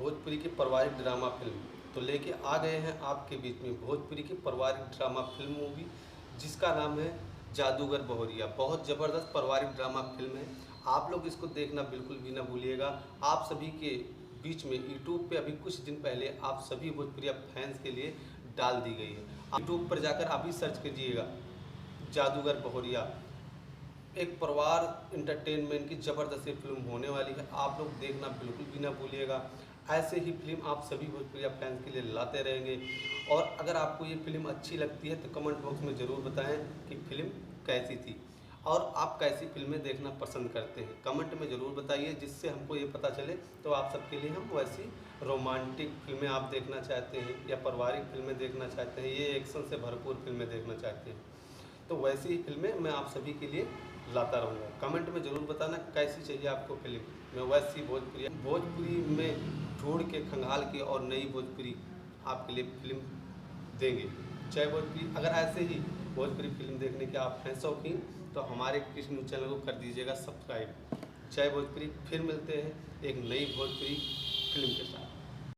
भोजपुरी की पारिवारिक drama film तो लेके आ गए हैं आपके बीच में भोजपुरी की पारिवारिक ड्रामा फिल्म मूवी जिसका नाम है जादूगर बहुरिया। बहुत ज़बरदस्त पारिवारिक ड्रामा फिल्म है। आप लोग इसको देखना बिल्कुल भी ना भूलिएगा। आप सभी के बीच में यूट्यूब पे अभी कुछ दिन पहले आप सभी भोजपुरिया फैंस के लिए डाल दी गई है। यूट्यूब पर जाकर अभी सर्च कीजिएगा जादूगर बहुरिया। एक परिवार इंटरटेनमेंट की ज़बरदस्त फिल्म होने वाली है। आप लोग देखना बिल्कुल भी ना भूलिएगा। ऐसे ही फिल्म आप सभी भोजपुरिया फैंस के लिए लाते रहेंगे। और अगर आपको ये फिल्म अच्छी लगती है तो कमेंट बॉक्स में ज़रूर बताएं कि फिल्म कैसी थी और आप कैसी फिल्में देखना पसंद करते हैं। कमेंट में ज़रूर बताइए जिससे हमको ये पता चले तो आप सबके लिए हम वैसी रोमांटिक फिल्में आप देखना चाहते हैं या पारिवारिक फिल्में देखना चाहते हैं, ये एक्शन से भरपूर फिल्में देखना चाहते हैं तो वैसी ही फिल्में मैं आप सभी के लिए लाता रहूँगा। कमेंट में ज़रूर बताना कैसी चाहिए आपको फिल्म। मैं वैसी भोजपुरी में ढूंढ के खंगाल के और नई भोजपुरी आपके लिए फिल्म देंगे। जय भोजपुरी। अगर ऐसे ही भोजपुरी फिल्म देखने के आप हैं शौकीन तो हमारे कृष्ण न्यूज़ चैनल को कर दीजिएगा सब्सक्राइब। जय भोजपुरी। फिर मिलते हैं एक नई भोजपुरी फिल्म के साथ।